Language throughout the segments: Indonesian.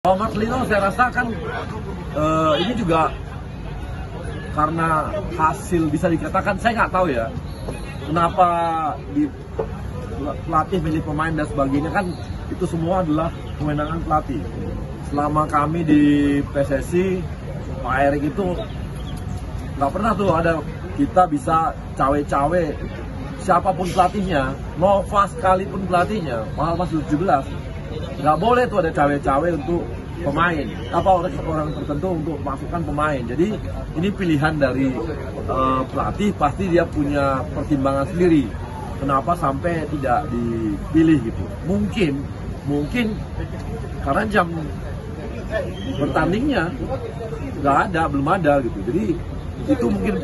Kalau Marcelino saya rasa kan ini juga karena hasil bisa dikatakan, saya nggak tahu ya kenapa di pelatih milih pemain dan sebagainya, kan itu semua adalah kewenangan pelatih. Selama kami di PSSI, Pak Erik itu nggak pernah tuh ada kita bisa cawe-cawe siapapun pelatihnya, Nova sekalipun pelatihnya, mahal masih 17. Nggak boleh tuh ada cawe-cawe untuk pemain, apa orang tertentu untuk masukkan pemain. Jadi ini pilihan dari pelatih, pasti dia punya pertimbangan sendiri kenapa sampai tidak dipilih gitu. Mungkin karena jam bertandingnya belum ada gitu. Jadi itu mungkin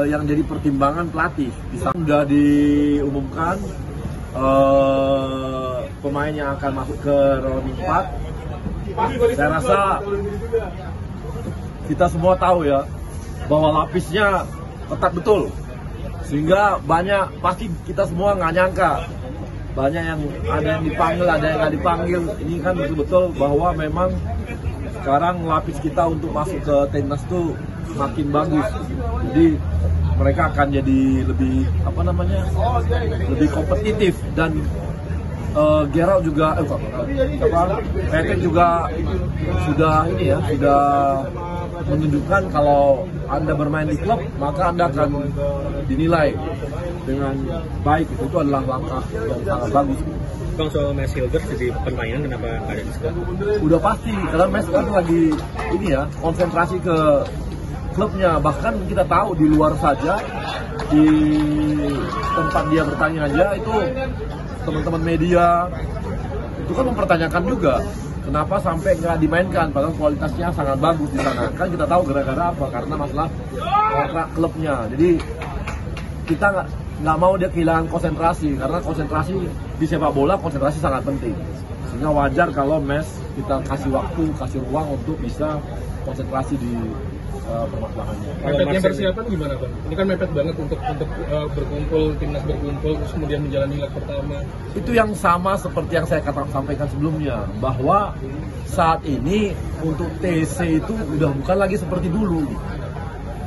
yang jadi pertimbangan pelatih. Bisa sudah diumumkan pemain yang akan masuk ke rolling 4. Saya rasa kita semua tahu ya bahwa lapisnya ketat betul, sehingga pasti kita semua nggak nyangka banyak yang ada yang dipanggil, ada yang nggak dipanggil. Ini kan betul-betul bahwa memang sekarang lapis kita untuk masuk ke timnas itu makin bagus. Jadi mereka akan jadi lebih lebih kompetitif, dan Gerald juga, Patrick juga sudah menunjukkan kalau Anda bermain di klub maka Anda akan dinilai dengan baik. Itu adalah langkah yang sangat bagus. Bang, soal Mes Hilbert jadi permainan kenapa nggak ada di sekolah? Udah pasti, karena Mes kan lagi konsentrasi ke klubnya. Bahkan kita tahu di luar saja, di tempat dia bertanya aja, itu teman-teman media itu kan mempertanyakan juga kenapa sampai nggak dimainkan, padahal kualitasnya sangat bagus di sana. Kan kita tahu gara-gara apa? Karena masalah kontrak klubnya. Jadi kita nggak mau dia kehilangan konsentrasi, karena konsentrasi di sepak bola, konsentrasi sangat penting. Sehingga wajar kalau Mes kita kasih waktu, kasih ruang untuk bisa konsentrasi di permasalahannya. Mepetnya persiapan gimana, Bang? Ini kan mepet banget untuk berkumpul, timnas berkumpul, terus kemudian menjalani lag pertama. Itu yang sama seperti yang saya sampaikan sebelumnya, bahwa saat ini untuk TC itu udah bukan lagi seperti dulu.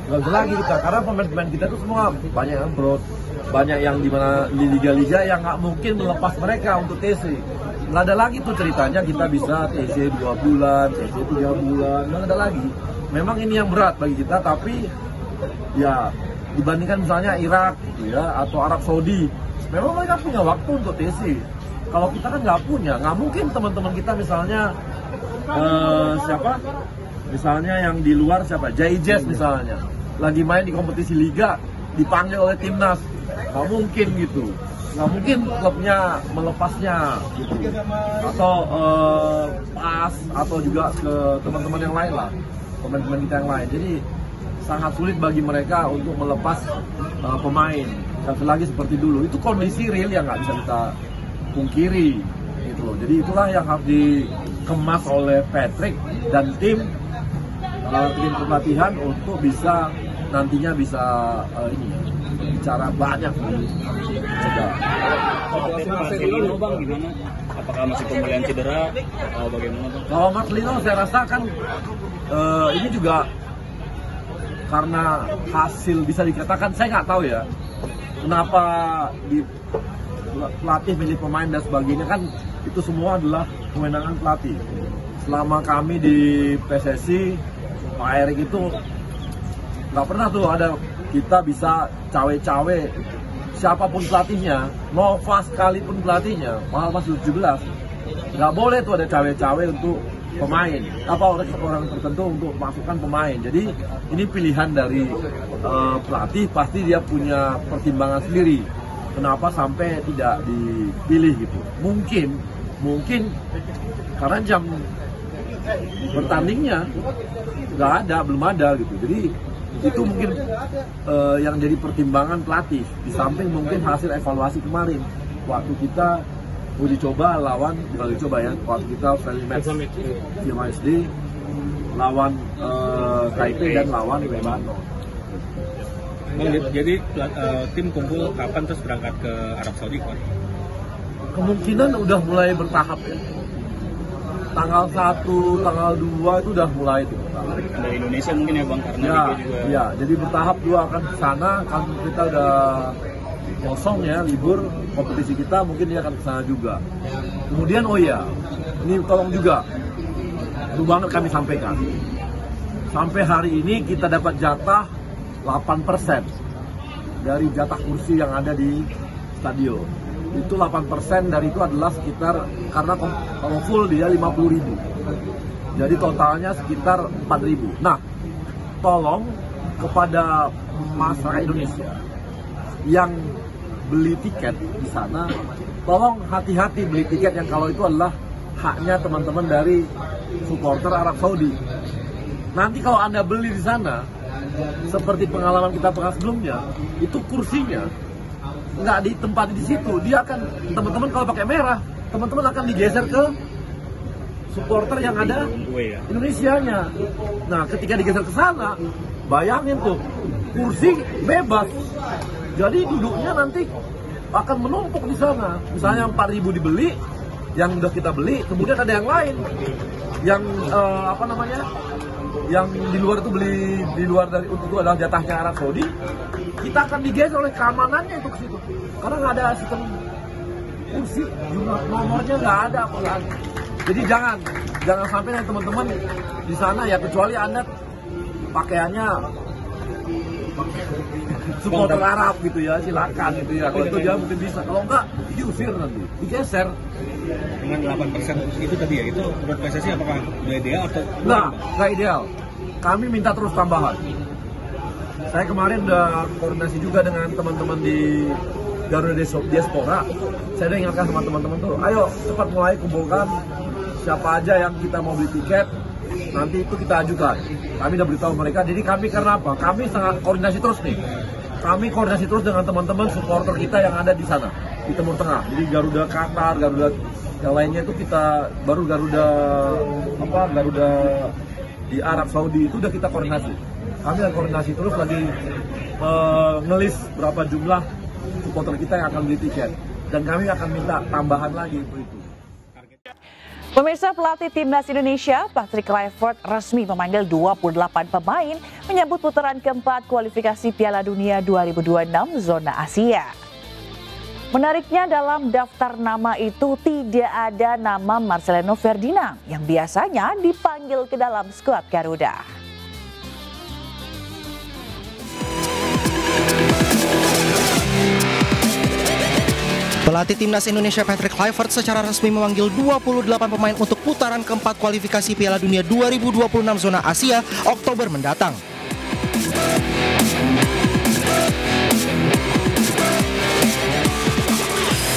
Nggak bisa lagi kita, karena pemain-pemain kita itu semua banyak yang abroad, banyak yang di liga-liga yang nggak mungkin melepas mereka untuk TC. Nggak ada lagi tuh ceritanya kita bisa TC 2 bulan, TC 3 bulan, nggak ada lagi. Memang ini yang berat bagi kita, tapi ya dibandingkan misalnya Irak gitu ya, atau Arab Saudi, memang mereka punya waktu untuk TC. Kalau kita kan nggak punya, nggak mungkin teman-teman kita misalnya misalnya yang di luar Jai-Jazz misalnya, lagi main di kompetisi liga dipanggil oleh timnas, nggak mungkin gitu. Nggak mungkin klubnya melepasnya gitu, atau pas atau juga ke teman-teman yang lain lah, pemain-pemain kita yang lain. Jadi sangat sulit bagi mereka untuk melepas pemain, dan lagi seperti dulu. Itu kondisi real yang nggak bisa kita pungkiri gitu loh. Jadi itulah yang harus dikemas oleh Patrick dan tim pelatihan untuk bisa nantinya bisa bicara banyak di cedera. Marcelino, Bang, gimana? Apakah masih pemulihan cedera atau bagaimana, Bang? Kalau Marcelino saya rasa kan ini juga karena hasil bisa dikatakan, saya nggak tahu ya kenapa di pelatih milih pemain dan sebagainya, kan itu semua adalah kewenangan pelatih. Selama kami di PSSI, Pak Erik itu nggak pernah tuh ada kita bisa cawe-cawe siapapun pelatihnya, Nova sekalipun pelatihnya, mahal masih 17. Nggak boleh tuh ada cawe-cawe untuk pemain, apa orang tertentu untuk masukkan pemain. Jadi ini pilihan dari pelatih, pasti dia punya pertimbangan sendiri kenapa sampai tidak dipilih gitu. Mungkin karena jam bertandingnya belum ada gitu. Jadi itu mungkin yang jadi pertimbangan pelatih, di samping mungkin hasil evaluasi kemarin waktu kita uji coba waktu kita friendly match di MSD lawan KIP dan lawan Lebanon. Jadi tim kumpul kapan terus berangkat ke Arab Saudi, Pak? Kemungkinan udah mulai bertahap ya. tanggal 1, tanggal 2 itu udah mulai tuh. Dari Indonesia mungkin ya Bang, karena Ya, Liga juga. ya, jadi bertahap dua akan ke sana. Kan kita udah kosong ya, libur kompetisi kita, mungkin dia akan ke sana juga. Kemudian oh ya, ini tolong juga, perlu banget kami sampaikan. Sampai hari ini kita dapat jatah 8% dari jatah kursi yang ada di stadion. Itu 8% dari itu adalah sekitar, karena kalau full dia 50.000. Jadi totalnya sekitar 4.000. Nah, tolong kepada masyarakat Indonesia yang beli tiket di sana, tolong hati-hati beli tiket yang kalau itu adalah haknya teman-teman dari supporter Arab Saudi. Nanti kalau Anda beli di sana, seperti pengalaman kita pernah sebelumnya, itu kursinya nggak ditempati di situ. Dia akan, teman-teman kalau pakai merah, teman-teman akan digeser ke supporter yang ada Indonesianya. Nah, ketika digeser ke sana, bayangin tuh, kursi bebas. Jadi duduknya nanti akan menumpuk di sana. Misalnya 4.000 dibeli, yang udah kita beli, kemudian ada yang lain, yang yang di luar itu beli di luar dari itu adalah jatahnya Arab Saudi. Kita akan digeser oleh keamanannya itu ke situ. Karena nggak ada sistem kursi, jumlah nomornya nggak ada apalagi. Jadi jangan sampai nih teman-teman di sana ya, kecuali Anda pakaiannya supporter Arab gitu ya, silakan gitu ya. Kalau itu dia mungkin bisa, kalau enggak diusir nanti, digeser. Dengan 8% itu tadi ya, itu menurut PSSI apakah udah ideal atau nggak ideal. Kami minta terus tambahan. Saya kemarin udah koordinasi juga dengan teman-teman di Garuda Diaspora. Saya udah ingatkan sama teman-teman tuh, ayo cepat mulai kumpulkan siapa aja yang kita mau beli tiket, nanti itu kita ajukan. Kami udah beritahu mereka, jadi kami karena apa? Kami sangat koordinasi terus nih. Kami koordinasi terus dengan teman-teman supporter kita yang ada di sana, di Timur Tengah. Jadi Garuda Qatar, Garuda yang lainnya itu kita, baru Garuda di Arab Saudi itu udah kita koordinasi. Kami akan koordinasi terus lagi ngelis berapa jumlah supporter kita yang akan beli tiket. Dan kami akan minta tambahan lagi untuk itu. Pemirsa, pelatih Timnas Indonesia Patrick Kluivert resmi memanggil 28 pemain menyambut putaran keempat kualifikasi Piala Dunia 2026 zona Asia. Menariknya, dalam daftar nama itu tidak ada nama Marcelino Ferdinand yang biasanya dipanggil ke dalam skuad Garuda. Pelatih Timnas Indonesia Patrick Kluivert secara resmi memanggil 28 pemain untuk putaran keempat kualifikasi Piala Dunia 2026 zona Asia Oktober mendatang.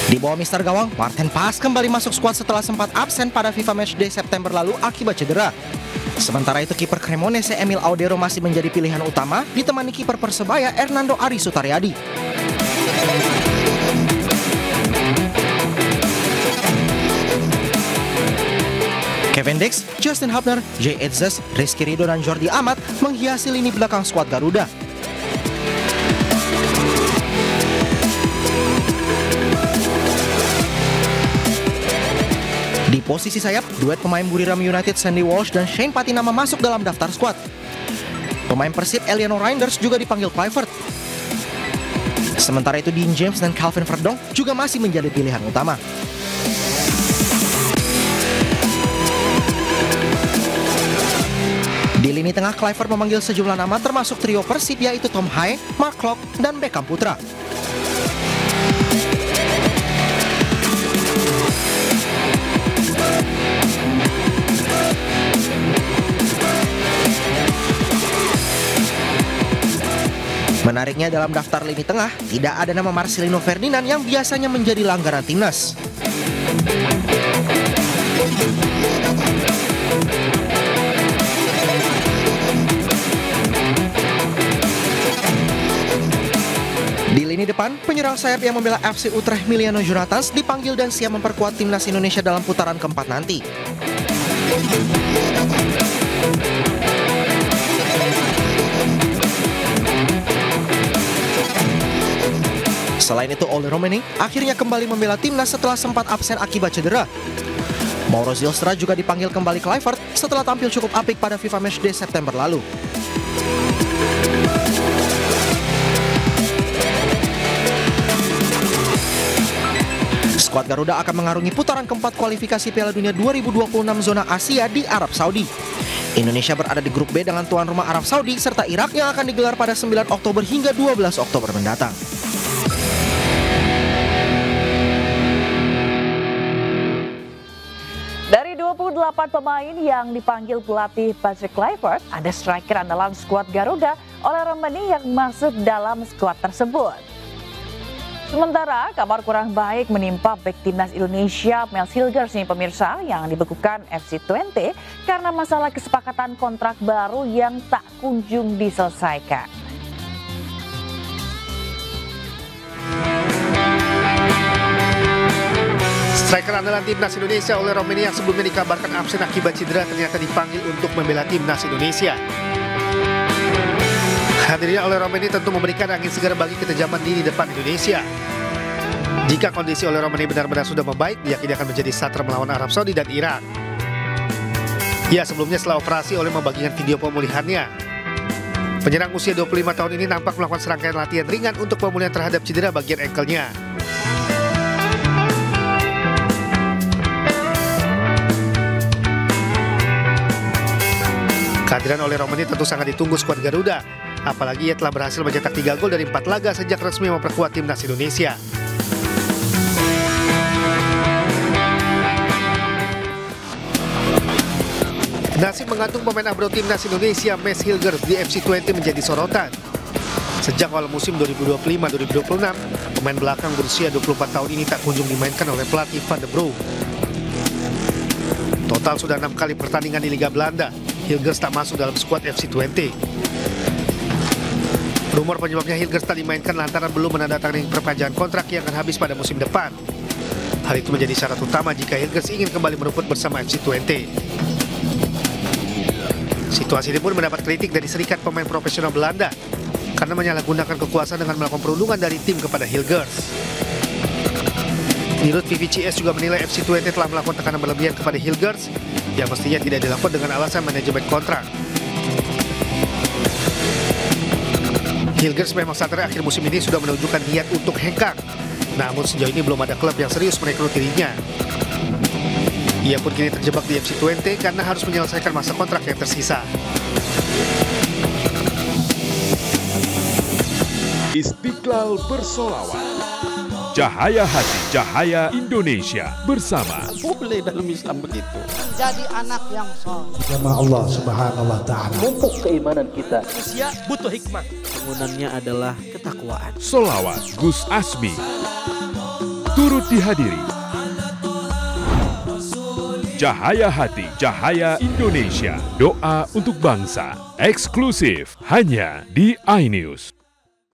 Di bawah Mister Gawang, Marten Pas kembali masuk skuad setelah sempat absen pada FIFA Matchday September lalu akibat cedera. Sementara itu kiper Cremonese Emil Audero masih menjadi pilihan utama ditemani kiper Persebaya Hernando Ari Sutaryadi. Kevin Dix, Justin Hubner, Jay Etzes, Rizky Ridho dan Jordi Amat menghiasi lini belakang skuad Garuda. Di posisi sayap, duet pemain Buriram United Sandy Walsh dan Shane Patinama masuk dalam daftar skuad. Pemain Persib Eliano Reinders juga dipanggil Kluivert. Sementara itu Dean James dan Calvin Verdonk juga masih menjadi pilihan utama. Di lini tengah, Kluivert memanggil sejumlah nama termasuk trio Persib yaitu Tom Haye, Mark Klok, dan Beckham Putra. Menariknya, dalam daftar lini tengah tidak ada nama Marcelino Ferdinand yang biasanya menjadi langganan timnas. Di lini depan, penyerang sayap yang membela FC Utrecht Miliano Jonathans dipanggil dan siap memperkuat timnas Indonesia dalam putaran keempat nanti. Selain itu, Ole Romani akhirnya kembali membela timnas setelah sempat absen akibat cedera. Mauro Zylstra juga dipanggil kembali Kluivert setelah tampil cukup apik pada FIFA Matchday September lalu. Skuad Garuda akan mengarungi putaran keempat kualifikasi Piala Dunia 2026 zona Asia di Arab Saudi. Indonesia berada di grup B dengan tuan rumah Arab Saudi serta Irak yang akan digelar pada 9 Oktober hingga 12 Oktober mendatang. Dari 28 pemain yang dipanggil pelatih Patrick Kluivert, ada striker andalan skuad Garuda Ole Romani yang masuk dalam skuad tersebut. Sementara kabar kurang baik menimpa bek timnas Indonesia Mels Hilgers nih pemirsa, yang dibekukan FC Twente karena masalah kesepakatan kontrak baru yang tak kunjung diselesaikan. Striker andalan timnas Indonesia Ole Romani yang sebelumnya dikabarkan absen akibat cedera ternyata dipanggil untuk membela timnas Indonesia. Hadirnya Ole Romani tentu memberikan angin segar bagi ketajaman lini depan Indonesia. Jika kondisi Ole Romani benar-benar sudah membaik, diyakini akan menjadi starter melawan Arab Saudi dan Irak. Ya, sebelumnya setelah operasi Ole membagikan video pemulihannya. Penyerang usia 25 tahun ini nampak melakukan serangkaian latihan ringan untuk pemulihan terhadap cedera bagian ankle-nya. Kehadiran Ole Romani tentu sangat ditunggu skuad Garuda. Apalagi ia telah berhasil mencetak 3 gol dari 4 laga sejak resmi memperkuat timnas Indonesia. Nasib mengantung pemain abro timnas Indonesia Mels Hilgers di FC Twente menjadi sorotan. Sejak awal musim 2025-2026, pemain belakang berusia 24 tahun ini tak kunjung dimainkan oleh pelatih Van der Brom. Total sudah 6 kali pertandingan di Liga Belanda, Hilgers tak masuk dalam skuad FC Twente. Rumor penyebabnya Hilgers tak dimainkan lantaran belum menandatangani perpanjangan kontrak yang akan habis pada musim depan. Hal itu menjadi syarat utama jika Hilgers ingin kembali merumput bersama FC Twente. Situasi ini pun mendapat kritik dari Serikat Pemain Profesional Belanda karena menyalahgunakan kekuasaan dengan melakukan perundungan dari tim kepada Hilgers. Menurut VVCS juga menilai FC Twente telah melakukan tekanan berlebihan kepada Hilgers yang mestinya tidak dilakukan dengan alasan manajemen kontrak. Hilgers memang saat akhir musim ini sudah menunjukkan niat untuk hengkang. Namun sejauh ini belum ada klub yang serius merekrut dirinya. Ia pun kini terjebak di FC Twente karena harus menyelesaikan masa kontrak yang tersisa. Istiqlal bersolawat. Cahaya hati, cahaya Indonesia bersama. Boleh dalam Islam begitu. Jadi anak yang soleh. Sama Allah Subhanahu wa taala. Pupuk keimanan kita. Manusia butuh hikmah. Bangunannya adalah ketakwaan. Solawat Gus Asmi turut dihadiri. Cahaya hati, cahaya Indonesia. Doa untuk bangsa. Eksklusif hanya di iNews.